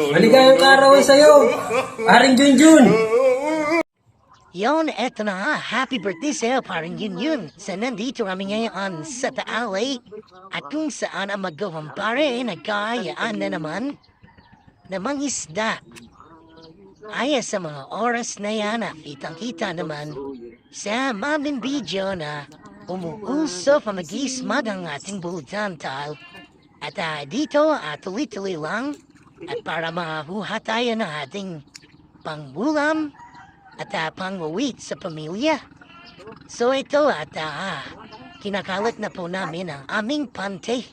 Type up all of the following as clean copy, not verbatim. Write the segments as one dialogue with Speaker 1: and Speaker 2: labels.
Speaker 1: Maligayang kaarawan sa'yo, Haring Junjun.
Speaker 2: Yon, eto na nga. Happy birthday sa'yo, parang yun. So, nandito kami ngayon sa Taal at kung saan ang magawang pare nagkayaan na naman na mangisda. Aya sa mga oras na yan, kitang-kita naman sa mamin video na umuusok ang mag-ismag ang ating bulutan tal. At dito, tuloy-tuloy lang at para makuha tayo ng ating pangbulam at pangwawit sa pamilya. So ito kinakalat na po namin ang aming pante.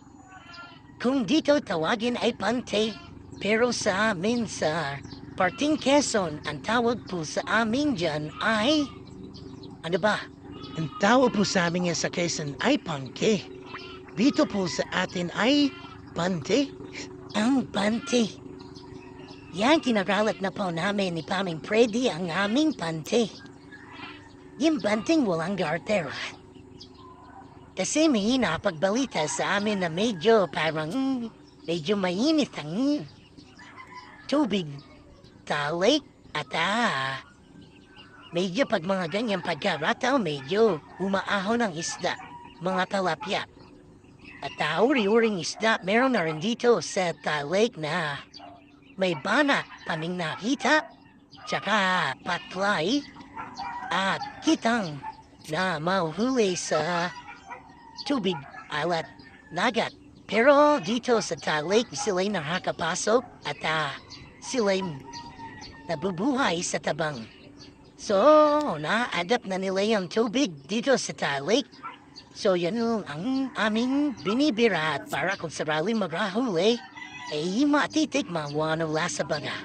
Speaker 2: Kung dito tawagin ay pante, pero sa amin sa parting Quezon, ang tawag po sa amin dyan ay, ano ba? Ang tawag po sa amin sa Quezon ay pangke. Dito po sa atin ay pante. Ang pante. Yan, kinakalat na po namin ni Paming Freddy ang aming pante. Yung panting walang garter. Kasi may napagbalita sa amin na medyo mainit ang tubig talik at medyo pag mga ganyang pagkarataw, medyo umaahon ang isda, mga talapya. At uri-uring isda, meron na rin dito sa lake na may banat kaming nakita, tsaka patlay, at kitang na mahuhuli sa tubig alat nagat. Pero dito sa lake, sila'y nakakapasok at sila'y nabubuhay sa tabang. So, na-adapt na nila yung tubig dito sa lake. So, yan ang aming binibira at para kung saraling maghahuli, ay matitikman wala sa baga.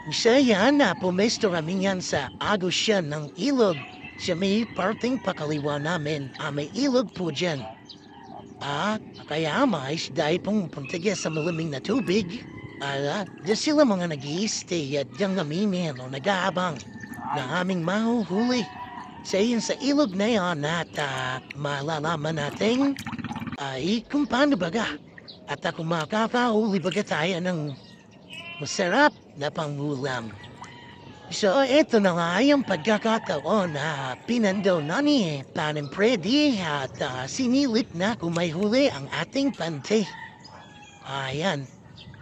Speaker 2: Isa yan na pumesto kami yan sa agos siya ng ilog. Sa may parting pakaliwa namin, may ilog po dyan. Kaya mais dahil pong puntiga sa malamig na tubig, diyan sila mga nag-i-stay at diyan naminin o nag-aabang na aming mahuhuli. Sa ilog na yan at malalaman natin kung paano baga. At kung makakahuli baga tayo ng masarap na pangulam. So, ito na nga yung pagkakataon na pinandaw na ni Panem Freddy at sinilit na kung may huli ang ating pante. Ayan,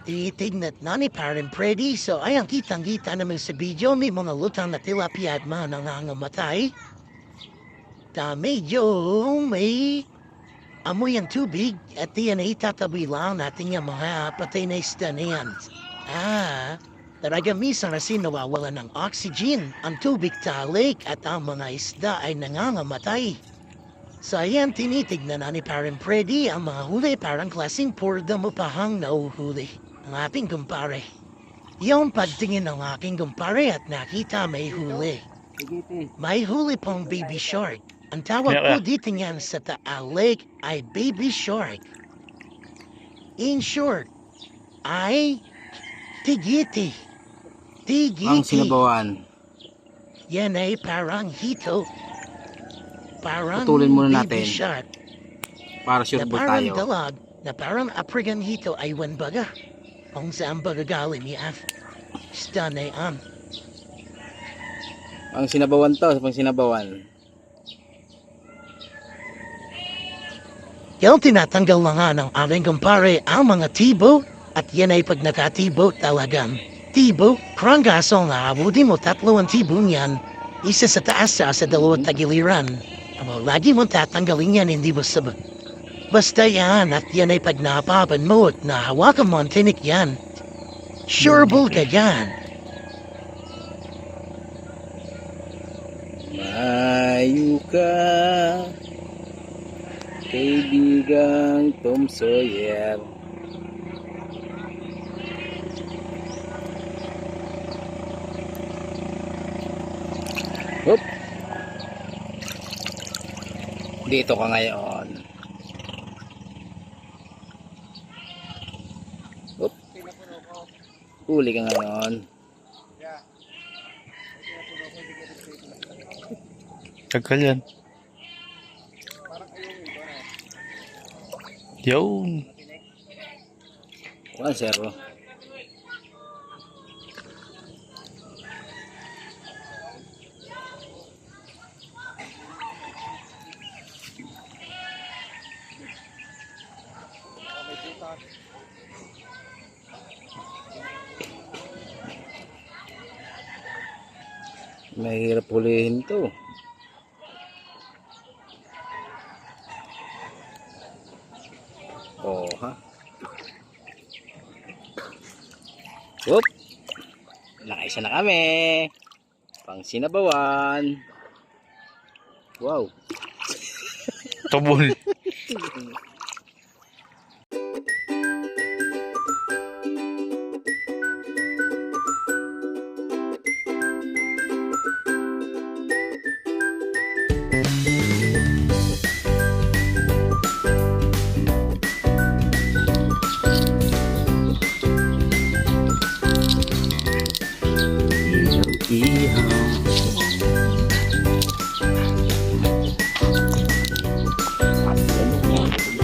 Speaker 2: titignan na ni Panem Freddy. So, ayan, kitang-kita naman sa video, may mga lutang na tilapia at mga nangangamatay. Medyo may amoy ang tubig at yan ay itatabi lang natin yung mga patay na isda na yan. Talaga minsan kasi nawawala ng oxygen ang tubig sa lake at ang mga isda ay nangangamatay. So ayan, tinitignan na ni Paring Freddy ang mga huli parang klaseng purda mo pahang nauhuli ang ating kumpare. Yung pagtingin ng aking kumpare at nakita may huli. May huli pong baby shark. Ang tawag po dito niyan sa Taal Lake ay baby shark. In short, ay tigiti.
Speaker 3: Ang sinabawan.
Speaker 2: Yan ay parang hito. Parang
Speaker 3: putulin muna
Speaker 2: baby
Speaker 3: natin
Speaker 2: shark.
Speaker 3: para sure po
Speaker 2: Parang
Speaker 3: tayo.
Speaker 2: dalag na parang African hito ay wanbaga. Kung saan baga galing niya. Isda na yan.
Speaker 3: Ang sinabawan to, pang sinabawan.
Speaker 2: Yung tinatanggal na nga ng aming kumpare ang mga tibo at yan ay pag nakatibo talagang tibo, kranggaso nga abutin mo 3 ang tibo niyan, isa sa taas sa dalawang tagiliran. Lagi mo tatanggalin yan, hindi basta yan at yan ay pag napapan mo at nahawakan mo ang tinik yan. Sure bull ka yan.
Speaker 3: Mayu ka, kaibigang Tom Sawyer. Hop. Dito ka ngayon. Hop. Huli ka ngayon.
Speaker 4: Tagal yan. Yun.
Speaker 3: One zero. Mahirap hulihin to. Oh, ha? Whoop! Nakaisa na kami. Pang sinabawan. Wow.
Speaker 4: Tubol.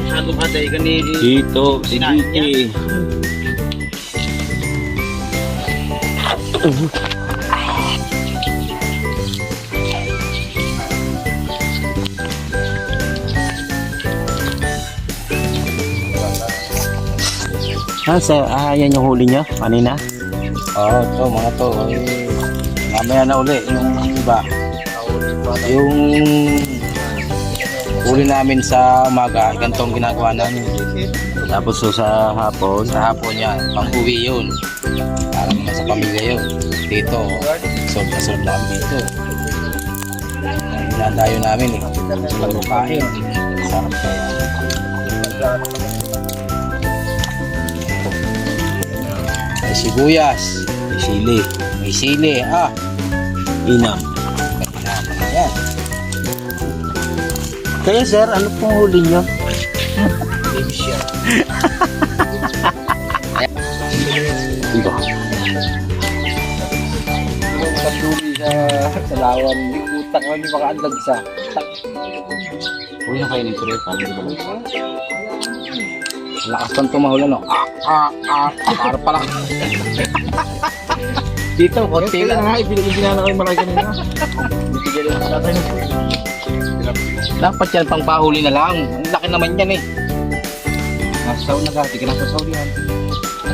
Speaker 3: Masyado ka dahil ka ni...
Speaker 4: Dito, si Gigi. Sir, yan yung huli nyo kanina?
Speaker 3: Oo, to mga to. Mamaya na uli yung iba. Yung uli namin sa umaga, gantong ginagawa namin.
Speaker 4: Tapos so, sa hapon,
Speaker 3: Sa hapon yan, pang uwi yun. Para naman sa pamilya yun. Dito, solve na kami dito. Inadayo namin eh. Laro kain. Sarap kaya. May sibuyas.
Speaker 4: may sili,
Speaker 3: May sili.
Speaker 4: inam.
Speaker 3: Ayan.
Speaker 4: Kaya sir, ano pong huli nyo? Ito.
Speaker 3: Yung kaduli sa lawan, yung utak mo, hindi makaandag sa.
Speaker 4: Huwag nyo kayo nito rin, paano ba?
Speaker 3: Lakas pang tumahulan, no? Para pala. Dito, konti lang.
Speaker 4: Ibinigyan na kayo malaki kanina.
Speaker 3: Dapat yan pang pahuli na lang. Ang laki naman yan eh.
Speaker 4: Nasaw na gati, kinasasaw yan.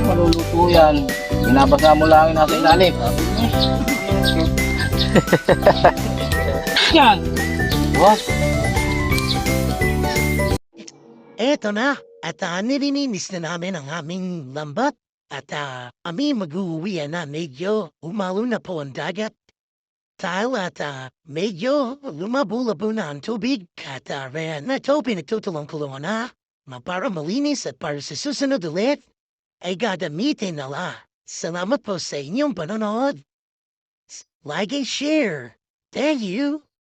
Speaker 3: Maluluto yan. Binabasa mo lang yung nasa ilalim. Yan. Boss.
Speaker 2: Eto na, at nilininis na namin ang aming lambat. At kami mag-uwian na medyo umalo na po ang dagat. Dahil at medyo lumabulabo na ang tubig. At na ito pinagtutulong ko na para malinis at para sa susunod ulit ay gagamitin nila. Salamat po sa inyong panonood. Like and share. Thank you.